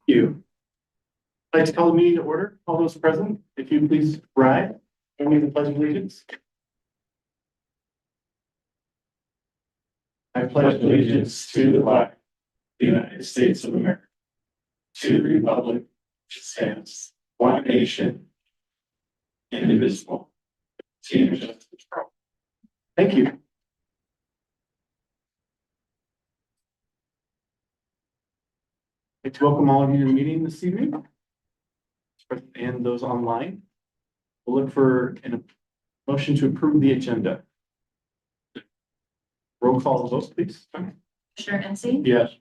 You. I'd like to call the meeting to order. All those present, if you please rise and lead the pledge of allegiance. I pledge allegiance to the flag of the United States of America, to the republic which stands one nation, indivisible, with justice for all. Thank you. I'd like to welcome all of you to the meeting this evening and those online. We'll look for a motion to approve the agenda. Roll call vote, please. Commissioner Ensing? Yes.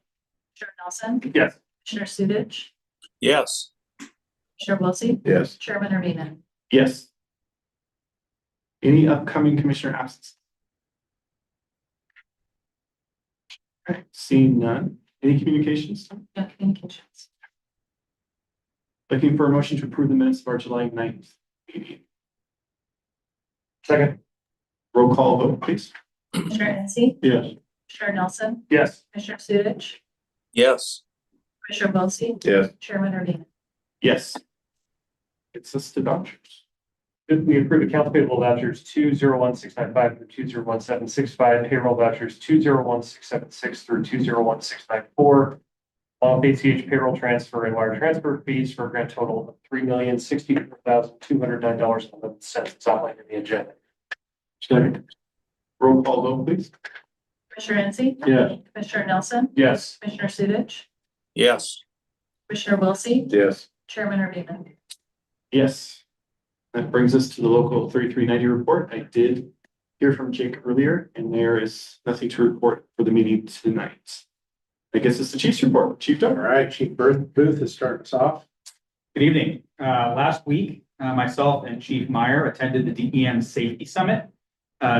Commissioner Nelson? Yes. Commissioner Sudich? Yes. Commissioner Wiltie? Yes. Chairman Urbina? Yes. Any upcoming commissioner absence? All right, seeing none. Any communications? No communications. Looking for a motion to approve the minutes of our July 9th meeting. Second. Roll call vote, please. Commissioner Ensing? Yes. Commissioner Nelson? Yes. Commissioner Sudich? Yes. Commissioner Wiltie? Yes. Chairman Urbina? Yes. It's listed vouchers. We approve accounts payable vouchers 201695 through 201765, payroll vouchers 201676 through 201694. All ACH payroll transfer and wire transfer fees for a grand total of $3,064,209.11. It's outlined in the agenda. Second. Roll call vote, please. Commissioner Ensing? Yes. Commissioner Nelson? Yes. Commissioner Sudich? Yes. Commissioner Wiltie? Yes. Chairman Urbina? Yes. That brings us to the local 3390 report. I did hear from Jake earlier, and there is nothing to report for the meeting tonight. I guess it's the chief's report. Chief Doug. All right, Chief Booth is starting us off. Good evening. Last week, myself and Chief Meyer attended the DEM Safety Summit.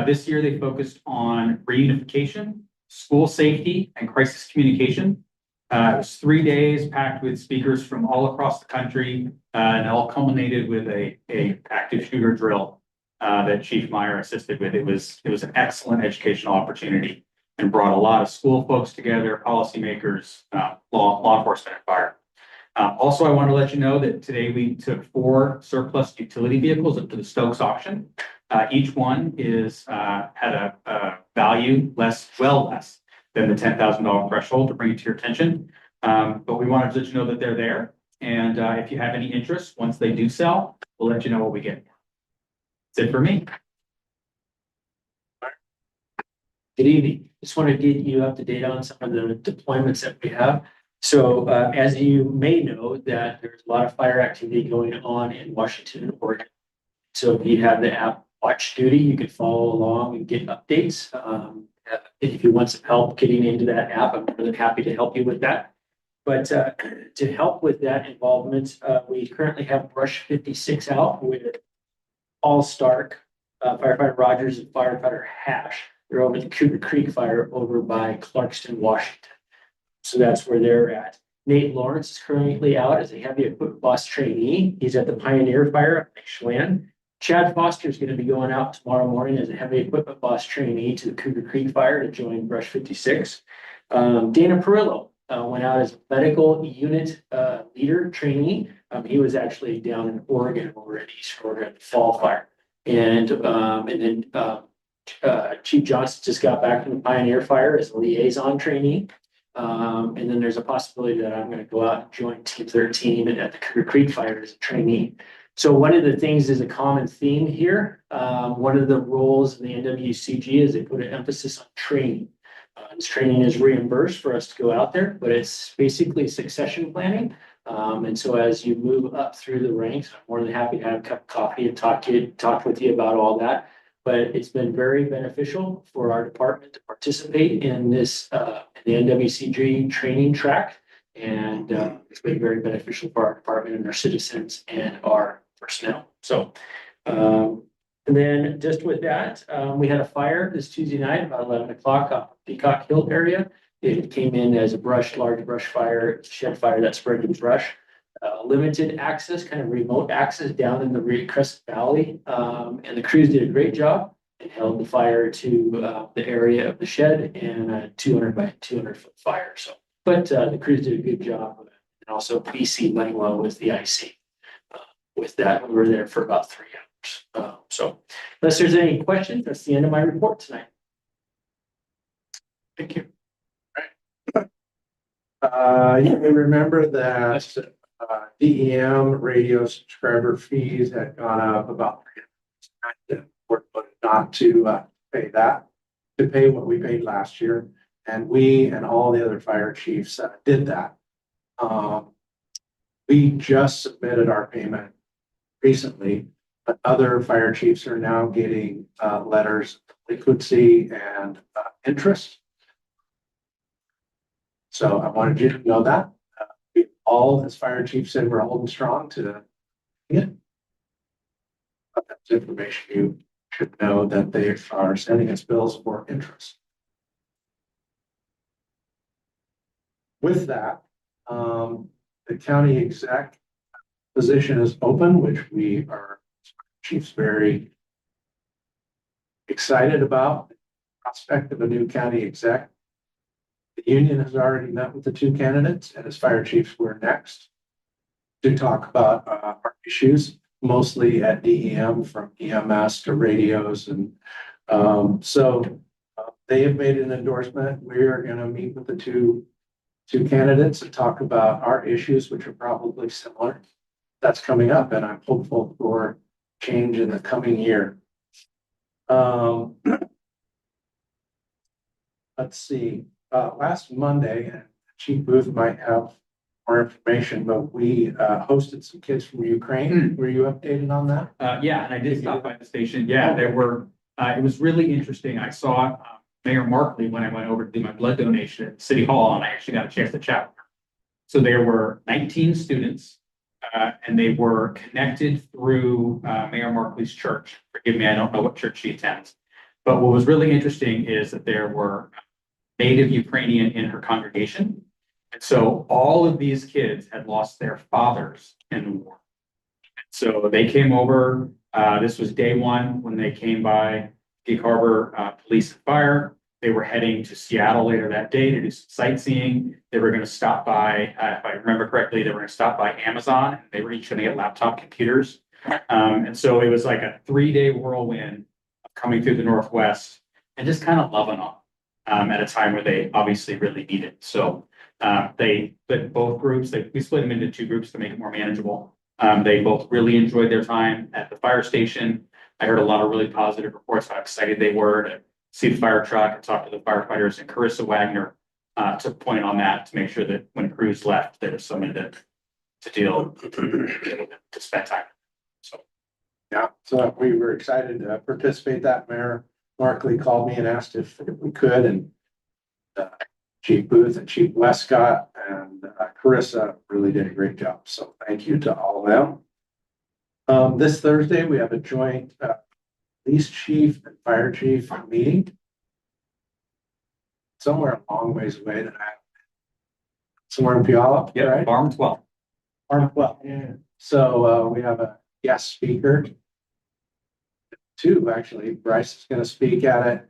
This year, they focused on reunification, school safety, and crisis communication. It was 3 days packed with speakers from all across the country, and all culminated with a active shooter drill that Chief Meyer assisted with. It was an excellent educational opportunity and brought a lot of school folks together, policymakers, law enforcement, and fire. Also, I want to let you know that today we took 4 surplus utility vehicles up to the Stokes auction. Each one had a value less than the $10,000 threshold, to bring it to your attention. But we wanted to let you know that they're there. And if you have any interest, once they do sell, we'll let you know what we get. That's it for me. Good evening. Just want to get you up to date on some of the deployments that we have. So as you may know, that there's a lot of fire activity going on in Washington and Oregon. So if you have the app Watch Duty, you can follow along and get updates. If you want some help getting into that app, I'm really happy to help you with that. But to help with that involvement, we currently have Brush 56 out with Paul Stark, firefighter Rogers, and firefighter Hash. They're over the Cougar Creek fire over by Clarkston, Washington. So that's where they're at. Nate Lawrence is currently out as a heavy equipment boss trainee. He's at the Pioneer Fire at Chelan. Chad Foster is going to be going out tomorrow morning as a heavy equipment boss trainee to the Cougar Creek Fire to join Brush 56. Dana Perillo went out as a medical unit leader trainee. He was actually down in Oregon, over at East Oregon Fall Fire. And then Chief Johnson just got back from the Pioneer Fire as a liaison trainee. And then there's a possibility that I'm going to go out and join Team 13 at the Cougar Creek Fire as a trainee. So one of the things is a common theme here. One of the roles in the NWCG is they put an emphasis on training. This training is reimbursed for us to go out there, but it's basically succession planning. And so as you move up through the ranks, I'm more than happy to have a cup of coffee and talk with you about all that. But it's been very beneficial for our department to participate in this the NWCG training track. And it's been very beneficial for our department and our citizens and our personnel. So, and then just with that, we had a fire this Tuesday night about 11 o'clock up Peacock Hill area. It came in as a large brush fire, shed fire that spread to brush. Limited access, kind of remote access down in the Rio Crescent Valley. And the crews did a great job and held the fire to the area of the shed and a 200 by 200 foot fire. So, but the crews did a good job of and also BC Moneywell was the IC. With that, we were there for about 3 hours. So unless there's any questions, that's the end of my report tonight. Thank you. You may remember that DEM radio subscriber fees had gone up about 300%, but not to pay that, to pay what we paid last year. And we and all the other fire chiefs did that. We just submitted our payment recently, but other fire chiefs are now getting letters of delinquency and interest. So I wanted you to know that. All, as fire chief said, we're holding strong to it. But that's information you should know, that they are sending us bills for interest. With that, the county exec position is open, which we are chiefs very excited about. The prospect of a new county exec. The union has already met with the 2 candidates, and as fire chiefs, we're next to talk about our issues, mostly at DEM, from EMS to radios. And they have made an endorsement. We are going to meet with the two candidates and talk about our issues, which are probably similar. That's coming up, and I'm hopeful for change in the coming year. Let's see. Last Monday, and Chief Booth might have more information, but we hosted some kids from Ukraine. Were you updated on that? Yeah, and I did stop by the station. Yeah, there were, it was really interesting. I saw Mayor Markley when I went over to do my blood donation at City Hall, and I actually got a chance to chat with her. So there were 19 students, and they were connected through Mayor Markley's church. Forgive me, I don't know what church she attends. But what was really interesting is that there were native Ukrainian in her congregation. And so all of these kids had lost their fathers in the war. So they came over, this was day 1 when they came by Gig Harbor Police and Fire. They were heading to Seattle later that day to do some sightseeing. They were going to stop by, if I remember correctly, they were going to stop by Amazon. They were each going to get laptop computers. And so it was like a 3-day whirlwind of coming through the Northwest and just kind of loving on. At a time where they obviously really need it. So they split both groups. We split them into 2 groups to make it more manageable. They both really enjoyed their time at the fire station. I heard a lot of really positive reports how excited they were to see the fire truck and talk to the firefighters, and Carissa Wagner took point on that to make sure that when crews left, there was somebody to deal to spend time. So Yeah, so we were excited to participate. That Mayor Markley called me and asked if we could, and Chief Booth and Chief Westcott and Carissa really did a great job. So thank you to all of them. This Thursday, we have a joint police chief and fire chief meeting. Somewhere a long ways away somewhere in Puyallup, yeah, right? Farm 12. Well, yeah. So we have a guest speaker. 2 actually. Bryce is going to speak at it.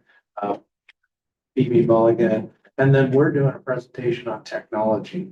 Phoebe Mulligan, and then we're doing a presentation on technology.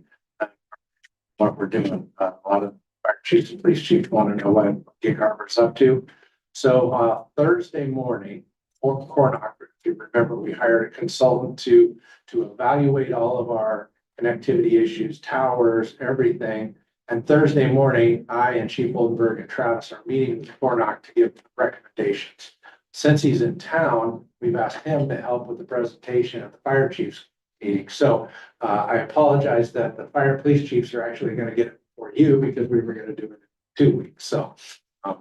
What we're doing. A lot of fire chiefs and police chiefs want to know what Gig Harbor's up to. So Thursday morning, for Cornock, if you remember, we hired a consultant to evaluate all of our connectivity issues, towers, everything. And Thursday morning, I and Chief Oldenburg and Travis are meeting with Cornock to give recommendations. Since he's in town, we've asked him to help with the presentation at the fire chiefs meeting. So I apologize that the fire police chiefs are actually going to get it for you, because we were going to do it in 2 weeks. So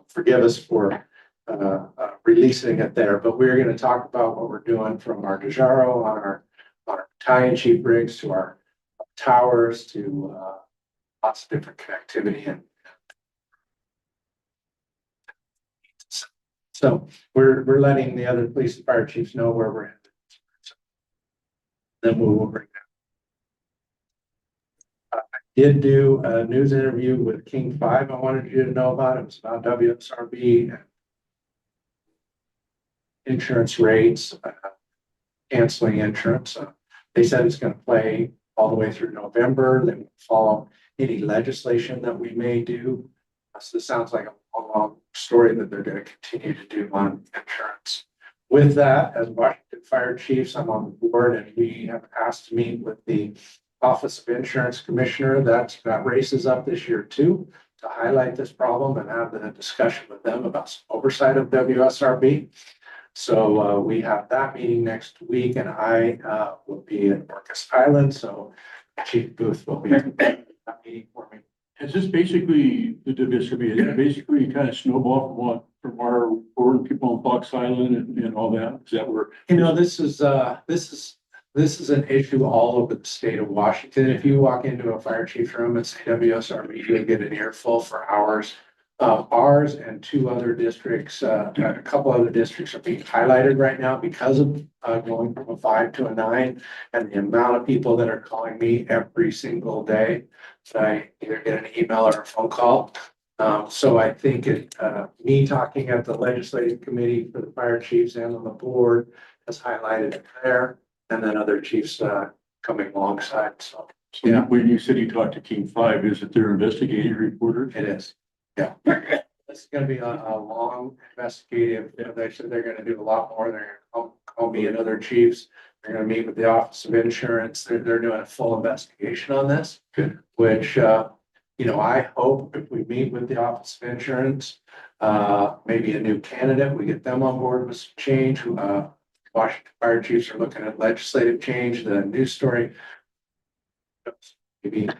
forgive us for releasing it there, but we're going to talk about what we're doing from our Dejaro on our battalion chief rigs to our towers to lots of different connectivity. And so we're letting the other police and fire chiefs know where we're at. Then we will bring that. I did do a news interview with King 5. I wanted you to know about it. It was about WSRB and insurance rates, canceling insurance. They said it's going to play all the way through November. Then follow any legislation that we may do. So this sounds like a long story that they're gonna continue to do on insurance. With that, as Washington Fire Chiefs, I'm on the board and we have asked to meet with the Office of Insurance Commissioner. That race is up this year too, to highlight this problem and have the discussion with them about some oversight of WSRB. So we have that meeting next week and I will be at Marcus Island, so Chief Booth will be at that meeting for me. Is this basically the WSRB, is it basically kind of snowball from what, from our board people on Fox Island and all that? Is that where? You know, this is an issue all over the state of Washington. If you walk into a fire chief's room and say WSRB, you get an earful for hours. Ours and two other districts, a couple other districts are being highlighted right now because of going from a 5 to a 9 and the amount of people that are calling me every single day. So I either get an email or a phone call. So I think me talking at the legislative committee for the fire chiefs and on the board has highlighted it there, and then other chiefs coming alongside. So So yeah. when you said you talked to Team 5, is it their investigative reporter? it is. Yeah. This is gonna be a long investigative. They said they're gonna do a lot more. They're gonna call me and other chiefs. They're gonna meet with the Office of Insurance. They're doing a full investigation on this. Good. Which, you know, I hope if we meet with the Office of Insurance, maybe a new candidate, we get them on board with some change. Washington Fire Chiefs are looking at legislative change, the news story. Maybe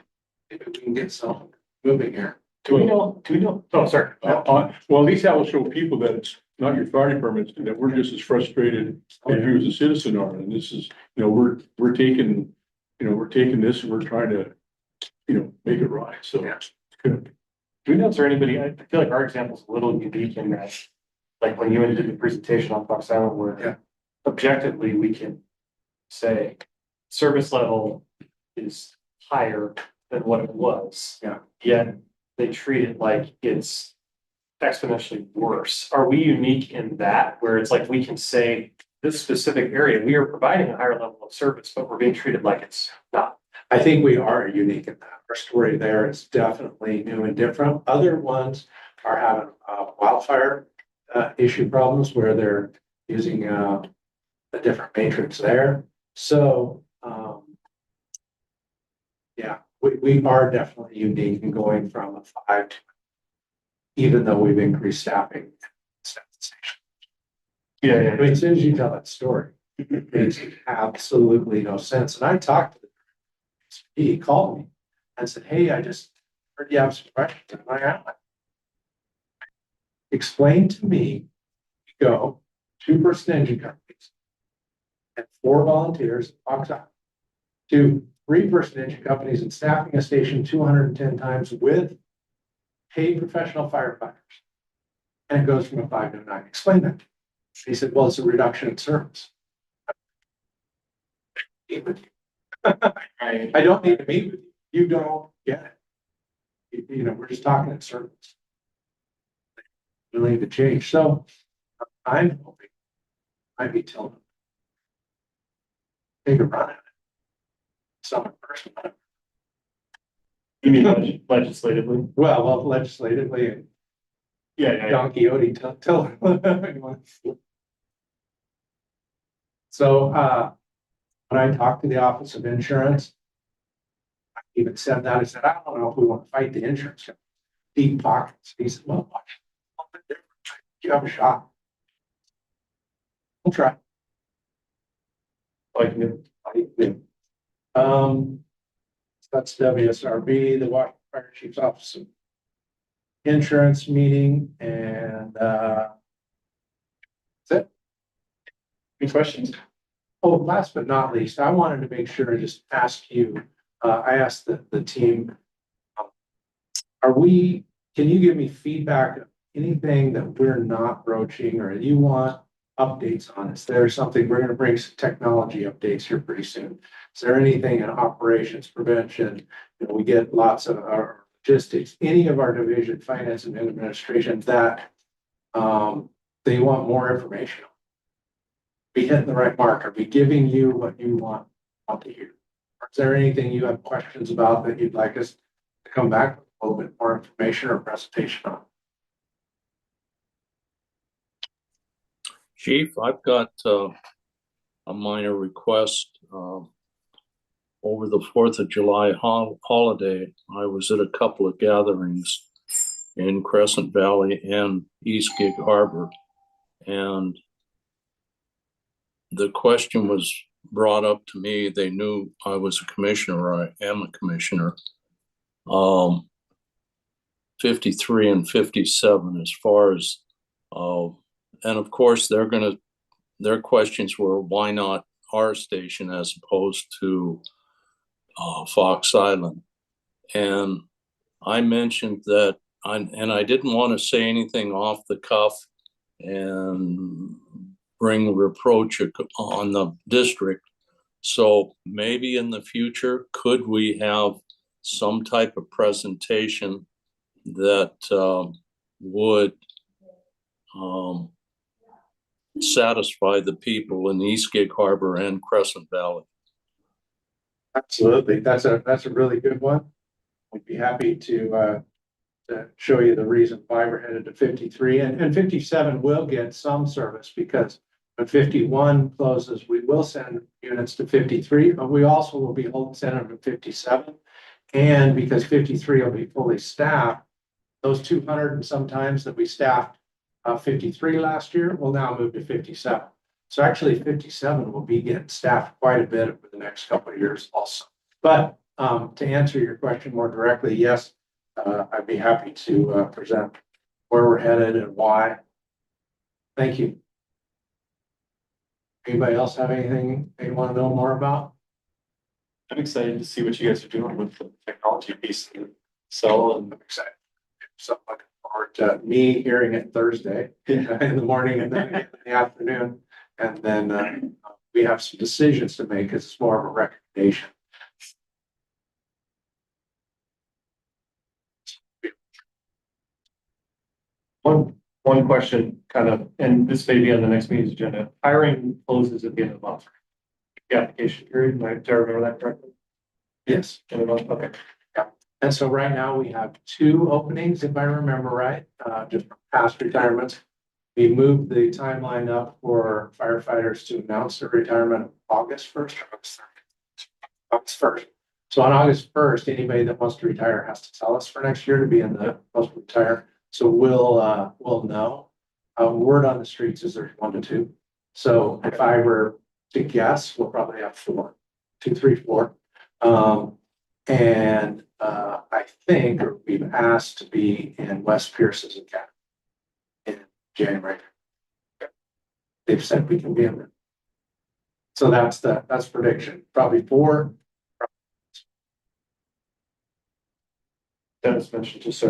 we can get some moving here. Do we know, oh, sorry. Well, at least that will show people that it's not your fire department, that we're just as frustrated as you as a citizen are. And this is, you know, we're taking this and we're trying to, make it right. So Yeah. it's good. Do we know, is there anybody, I feel like our example is a little unique in that, like when you did the presentation on Fox Island Yeah. where objectively we can say service level is higher than what it was. Yeah. Yet they treat it like it's exponentially worse. Are we unique in that where it's like we can say this specific area, we are providing a higher level of service, but we're being treated like it's not? I think we are unique in that. Our story there is definitely new and different. Other ones are having wildfire issue problems where they're using a different matrix there. So, yeah, we are definitely unique in going from a 5 to, even though we've increased staffing. Yeah, I mean, as soon as you tell that story, it makes absolutely no sense. And I talked to the he called me and said, hey, I just heard you have some questions on my island. Explain to me, you go 2-person engine companies and 4 volunteers, Fox Island, to 3-person engine companies and staffing a station 210 times with paid professional firefighters. And it goes from a 5 to a 9. Explain that. He said, well, it's a reduction in service. I don't need to meet with you. You don't get it. You know, we're just talking in circles. Willing to change. So I'm hoping I be telling them. Take a run at it. Some person. you mean legislatively? Well, legislatively and Yeah. Don Quixote tell anyone. So when I talked to the Office of Insurance, I even said that, I said, I don't know if we want to fight the insurance company. Deep pockets. He said, well, watch. You have a shot. We'll try. Like, That's WSRB, the Washington Fire Chief's Office of Insurance meeting, and that's it. any questions? Oh, last but not least, I wanted to make sure I just ask you, I asked the team, can you give me feedback of anything that we're not broaching or you want updates on? Is there something, we're gonna bring some technology updates here pretty soon. Is there anything in operations prevention? You know, we get lots of our logistics, any of our division, finance and administration that they want more information on. Be hitting the right mark? Are we giving you what you want to hear? Or is there anything you have questions about that you'd like us to come back with a little bit more information or presentation on. Chief, I've got a minor request. Over the 4th of July holiday, I was at a couple of gatherings in Crescent Valley and East Gig Harbor. And the question was brought up to me. They knew I was a commissioner. I am a commissioner. 53 and 57 as far as, and of course their questions were, why not our station as opposed to Fox Island? And I mentioned that I didn't want to say anything off the cuff and bring reproach on the district. So maybe in the future, could we have some type of presentation that would satisfy the people in East Gig Harbor and Crescent Valley? Absolutely. That's a really good one. We'd be happy to show you the reason why we're headed to 53, and 57 will get some service, because when 51 closes, we will send units to 53, but we also will be sending them to 57. And because 53 will be fully staffed, those 200 and sometimes that we staffed 53 last year will now move to 57. So actually 57 will be getting staffed quite a bit over the next couple of years also. But to answer your question more directly, yes, I'd be happy to present where we're headed and why. Thank you. Anybody else have anything they want to know more about? I'm excited to see what you guys are doing with the technology piece and sell, and I'm excited. So looking forward to me hearing it Thursday in the morning and then in the afternoon. And then we have some decisions to make. It's more of a recommendation. One question kind of, and this may be on the next meeting's agenda. Hiring closes at the end of the month. The application period, do I remember that correctly? Yes. End of the month, okay. And so right now we have 2 openings, if I remember right, just past retirements. We moved the timeline up for firefighters to announce their retirement August 1st. August 1st. So on August 1st, anybody that wants to retire has to tell us for next year to be in the post retire. So we'll know. Word on the streets is there's 1 to 2. So if I were to guess, we'll probably have 4, 2, 3, 4. And I think we've asked to be in West Pierce's academy in January. They've said we can be in there. So that's prediction. Probably 4. Dennis mentioned just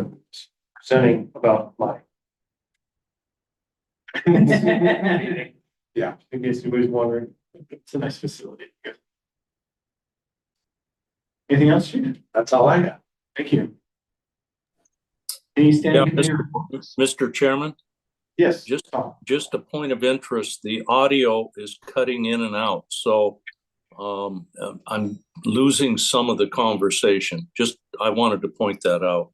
presenting about my. Yeah. In case anybody's wondering, it's a nice facility. Good. Anything else, Chief? That's all I got. Thank you. Any standing Yeah, committee? Mr. Chairman, Yes. just a point of interest, the audio is cutting in and out, so I'm losing some of the conversation. I wanted to point that out.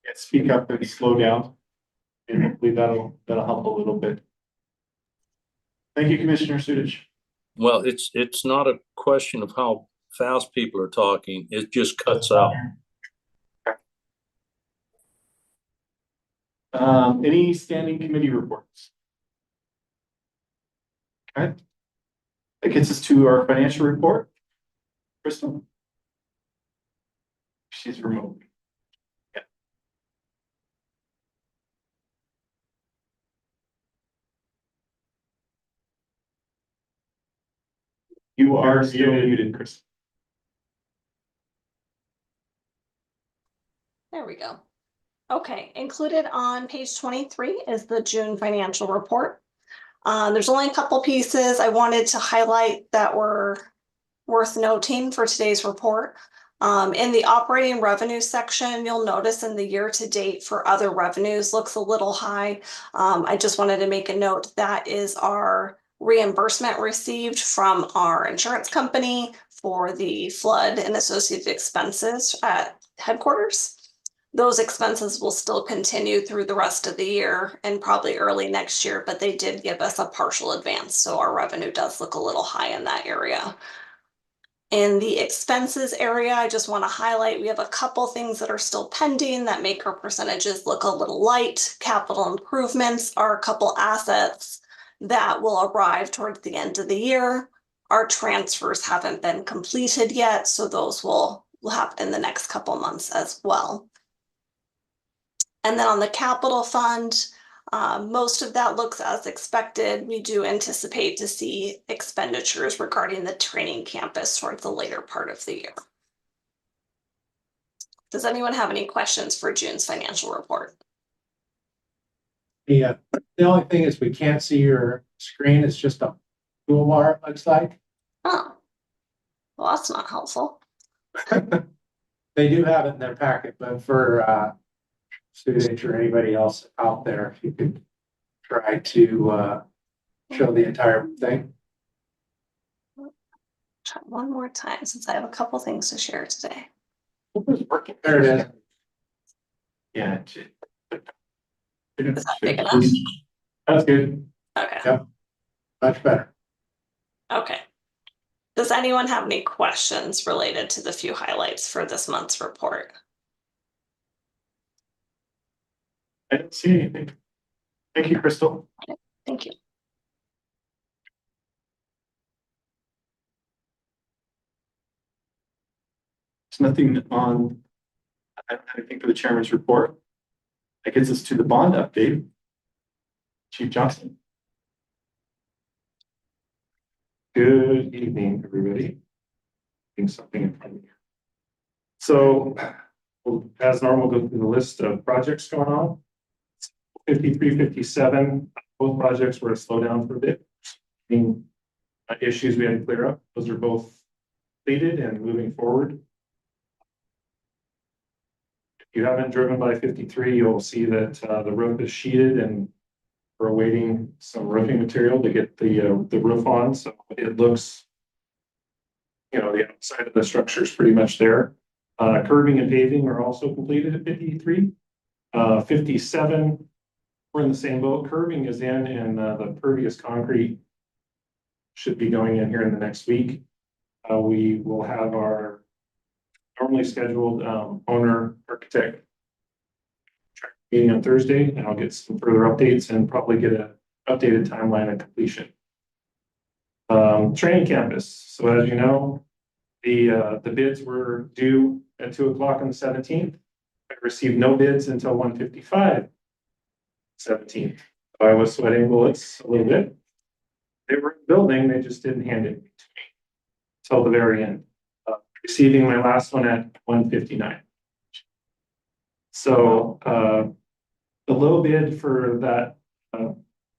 Yeah, speak up and slow down. And hopefully that'll help a little bit. Thank you, Commissioner Sudich. Well, it's not a question of how fast people are talking, it just cuts out. Any standing committee reports? Okay. That gets us to our financial report. Crystal? She's remote. Yeah. You are still muted, Crystal. There we go. Okay, included on page 23 is the June financial report. There's only a couple pieces I wanted to highlight that were worth noting for today's report. In the operating revenue section, you'll notice in the year to date for other revenues looks a little high. I just wanted to make a note that is our reimbursement received from our insurance company for the flood and associated expenses at headquarters. Those expenses will still continue through the rest of the year and probably early next year, but they did give us a partial advance, so our revenue does look a little high in that area. In the expenses area, I just want to highlight, we have a couple things that are still pending that make our percentages look a little light. Capital improvements are a couple assets that will arrive towards the end of the year. Our transfers haven't been completed yet, so those will happen in the next couple months as well. And then on the capital fund, most of that looks as expected. We do anticipate to see expenditures regarding the training campus towards the later part of the year. Does anyone have any questions for June's financial report? The only thing is we can't see your screen. It's just a toolbar, it looks like. Oh, well, that's not helpful. They do have it in their packet, but for students or anybody else out there, if you could try to show the entire thing. Try one more time since I have a couple things to share today. There it is. Yeah. Is that big enough? That's good. Okay. Yep. Much better. Okay. Does anyone have any questions related to the few highlights for this month's report? I didn't see anything. Thank you, Crystal. Thank you. There's nothing on, I don't have anything for the chairman's report. That gets us to the bond update. Chief Johnson. Good evening, everybody. Getting something in front of you. So, we'll, as normal, go through the list of projects going on. 53, 57, both projects were a slowdown for a bit. Issues we had to clear up. Those are both completed and moving forward. If you haven't driven by 53, you'll see that the roof is sheeted and we're awaiting some roofing material to get the roof on. So it looks, you know, the outside of the structure is pretty much there. Curbing and paving are also completed at 53. 57, we're in the same boat. Curbing is in and the pervious concrete should be going in here in the next week. We will have our normally scheduled owner architect meeting on Thursday, and I'll get some further updates and probably get an updated timeline of completion. Training campus. So as you know, the bids were due at 2 o'clock on the 17th. I received no bids until 1:55, 17th. I was sweating bullets a little bit. They were in the building, they just didn't hand it to me till the very end. Receiving my last one at 1:59. So the low bid for that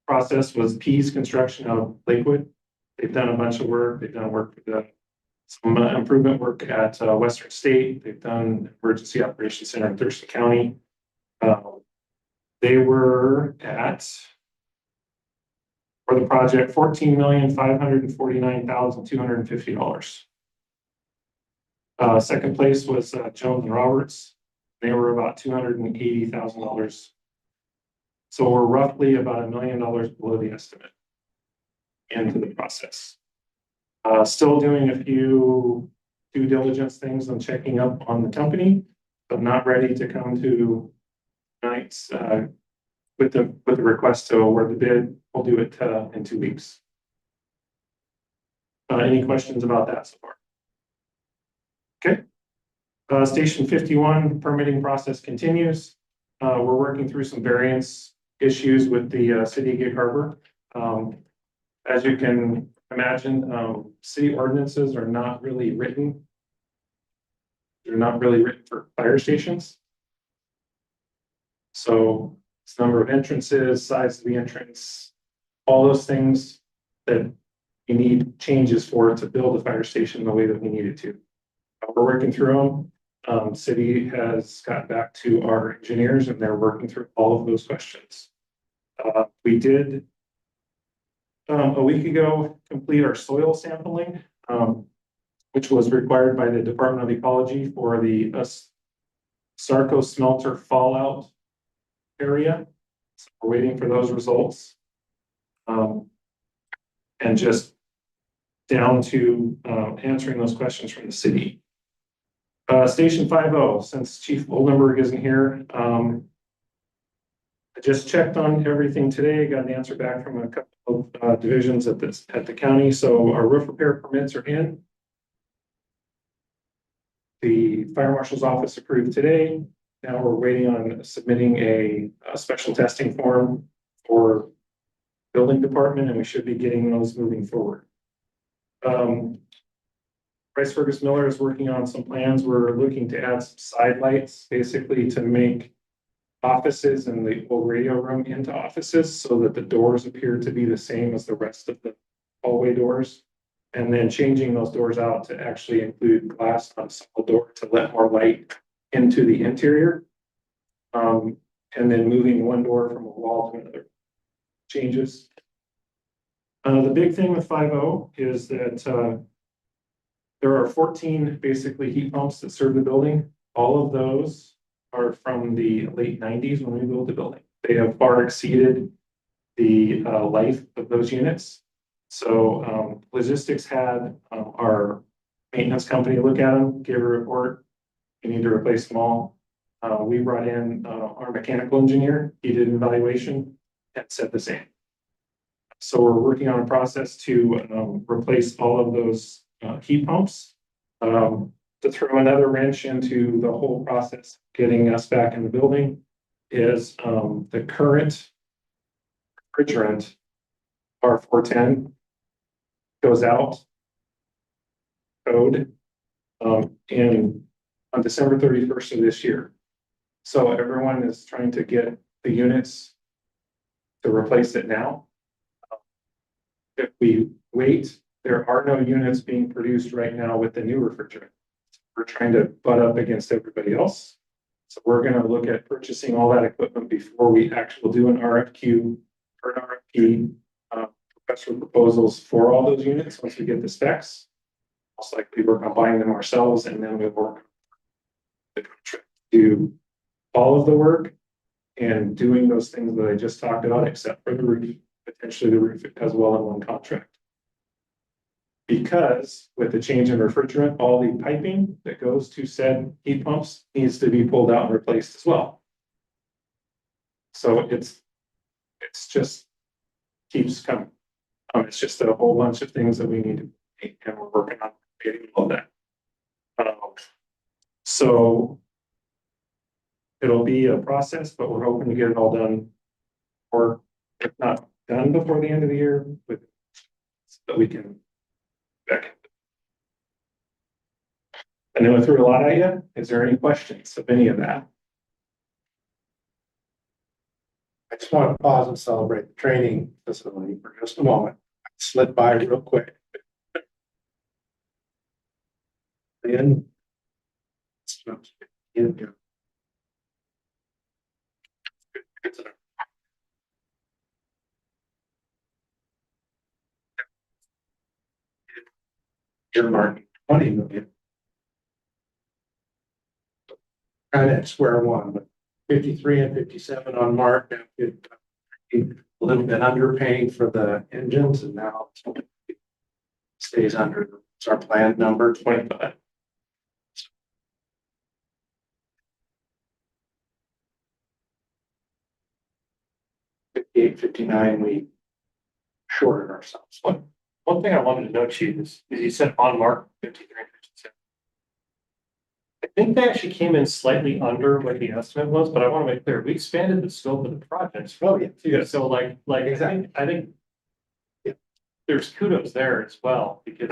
process was Pease Construction out of Lakewood. They've done a bunch of work. They've done work for some improvement work at Western State. They've done Emergency Operations Center in Thurston County. They were at, for the project, $14,549,250. Second place was Jones and Roberts. They were about $280,000. So we're roughly about $1 million below the estimate into the process. Still doing a few due diligence things and checking up on the company, but not ready to come to tonight's with the request to award the bid. We'll do it in 2 weeks. Any questions about that so far? Okay. Station 51 permitting process continues. We're working through some variance issues with the city of Gig Harbor. As you can imagine, city ordinances are not really written. They're not really written for fire stations. So it's number of entrances, size of the entrance, all those things that you need changes for to build a fire station the way that we need it to. We're working through them. City has gotten back to our engineers and they're working through all of those questions. We did a week ago complete our soil sampling. which was required by the Department of Ecology for the Sarco smelter fallout area. So we're waiting for those results. And just down to answering those questions from the city. Station 50, since Chief Oldenburg isn't here, I just checked on everything today, got an answer back from a couple of divisions at the county. So our roof repair permits are in. The fire marshal's office approved today. Now we're waiting on submitting a special testing form for building department, and we should be getting those moving forward. Price Fergus Miller is working on some plans. We're looking to add some side lights, basically to make offices and the old radio room into offices so that the doors appear to be the same as the rest of the hallway doors. And then changing those doors out to actually include glass on a single door to let more light into the interior. And then moving one door from a wall to another changes. The big thing with 50 is that there are 14 basically heat pumps that serve the building. All of those are from the late 90s when we built the building. They have far exceeded the life of those units. So logistics had our maintenance company look at them, give a report. You need to replace them all. We brought in our mechanical engineer. He did an evaluation and said the same. So we're working on a process to replace all of those heat pumps. To throw another wrench into the whole process, getting us back in the building, is the current refrigerant R410 goes out code in on December 31st of this year. So everyone is trying to get the units to replace it now. If we wait, there are no units being produced right now with the new refrigerant. We're trying to butt up against everybody else. So we're going to look at purchasing all that equipment before we actually do an RFQ or an RFP, request for proposals for all those units. Once we get the specs, most likely work on buying them ourselves, and then we work the contract to do all of the work and doing those things that I just talked about, except for the roof, potentially the roof as well in one contract. Because with the change in refrigerant, all the piping that goes to said heat pumps needs to be pulled out and replaced as well. So it's just keeps coming. It's just a whole bunch of things that we need to make, and we're working on getting all that. So it'll be a process, but we're hoping to get it all done, or if not done before the end of the year, with so that we can back. I know I threw a lot at you. Is there any questions of any of that? I just want to pause and celebrate the training facility for just a moment. I slid by real quick. Then. Earmark 20 million. Kind of at square one, but 53 and 57 on Mark. A little bit underpaying for the engines, and now it stays under. It's our planned number 25. 58, 59, we shorted ourselves. One thing I wanted to note, Chief, is you said on Mark 53 and 57. I think they actually came in slightly under what the estimate was, but I want to make clear, we expanded the scope of the projects. Oh, yeah. Too. So like Exactly. I think there's kudos there as well, because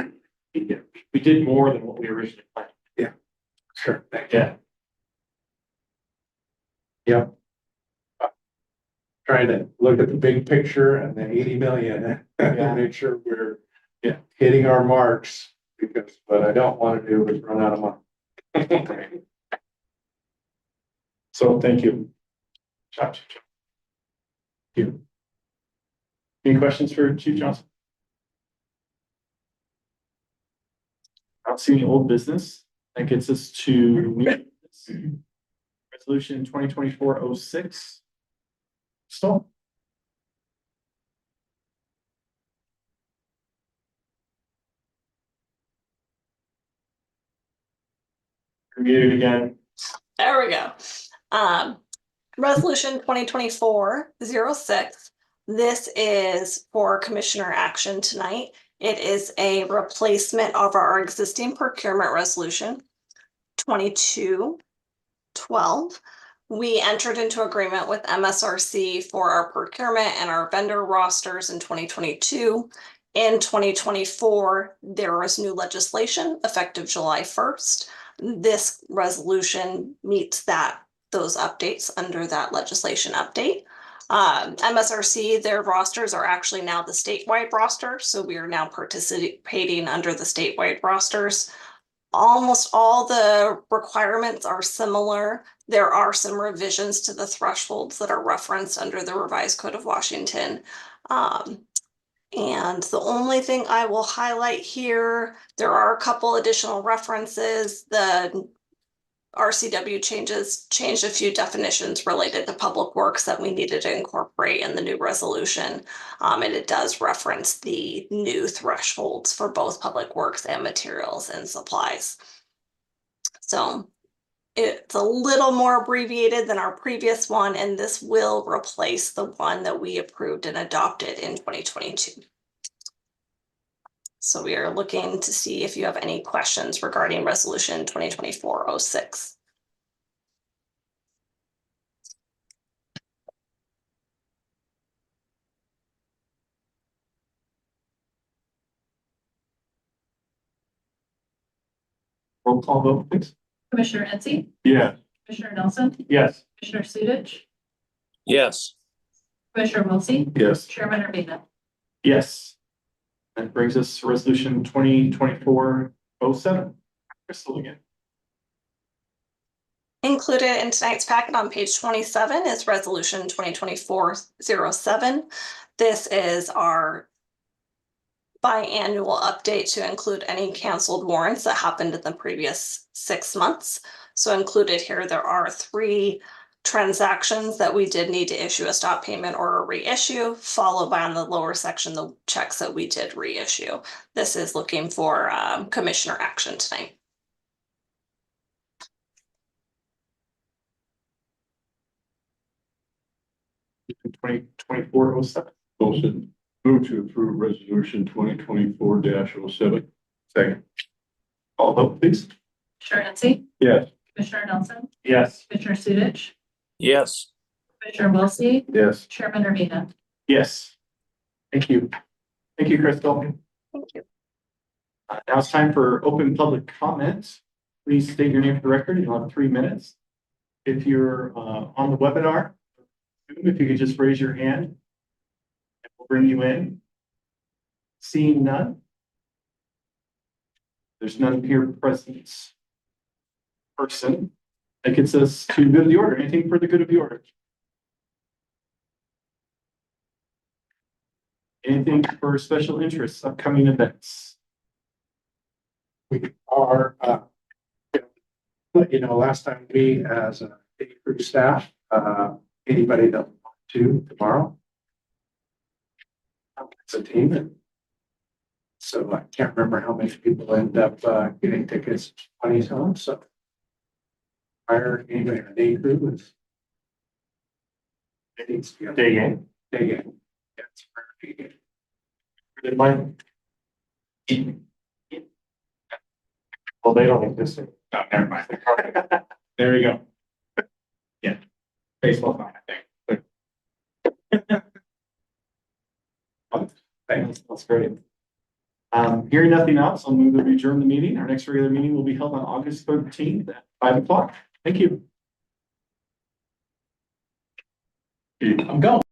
we did more than what we originally planned. Yeah, sure. Thank you. Yeah. Yep. Trying to look at the big picture and the 80 million and make sure we're hitting our marks, because what I don't want to do is run out of money. So thank you. Thank you. Any questions for Chief Johnson? Not seeing any old business. That gets us to new business. Resolution 2024-06. So. Review it again. There we go. Resolution 2024-06. This is for commissioner action tonight. It is a replacement of our existing procurement resolution 2212. We entered into agreement with MSRC for our procurement and our vendor rosters in 2022. In 2024, there was new legislation effective July 1st. This resolution meets those updates under that legislation update. MSRC, their rosters are actually now the statewide roster, so we are now participating under the statewide rosters. Almost all the requirements are similar. There are some revisions to the thresholds that are referenced under the revised Code of Washington. And the only thing I will highlight here, there are a couple additional references. The RCW changed a few definitions related to public works that we needed to incorporate in the new resolution. And it does reference the new thresholds for both public works and materials and supplies. So it's a little more abbreviated than our previous one, and this will replace the one that we approved and adopted in 2022. So we are looking to see if you have any questions regarding resolution 2024-06. Roll call vote, please. Commissioner Edsey, Yeah. Commissioner Nelson, Yes. Commissioner Sudich, Yes. Commissioner Wiltie, Yes. Chairman Urbina. Yes. That brings us to resolution 2024-07. Crystal again. Included in tonight's packet on page 27 is resolution 2024-07. This is our biannual update to include any canceled warrants that happened in the previous 6 months. So included here, there are 3 transactions that we did need to issue a stop payment or a reissue, followed by on the lower section, the checks that we did reissue. This is looking for commissioner action tonight. In 2024-07. Motion, move to approve resolution 2024-07. Second. Call vote, please. Commissioner Edsey, Yes. Commissioner Nelson, Yes. Commissioner Sudich, Yes. Commissioner Wiltie, Yes. Chairman Urbina. Yes. Thank you. Thank you, Crystal. Thank you. Now it's time for open public comment. Please state your name for the record. You'll have 3 minutes. If you're on the webinar, if you could just raise your hand, and we'll bring you in. Seeing none. There's none here present. Person. That gets us to good of the order. Anything for the good of the order? Anything for special interests, upcoming events? We are, last time we as a crew staff, anybody that want to tomorrow. It's a team. So I can't remember how many people end up getting tickets, 20 some, so. Hire anybody on a day crew is. It needs to be a Day game. day game. Yeah, it's a day game. Good mind. Well, they don't exist. Oh, never mind. There you go. Yeah. Baseball fine, I think. Thanks. That's great. Hearing nothing else, I'll move to adjourn the meeting. Our next regular meeting will be held on August 13th at 5 o'clock. Thank you. I'm going.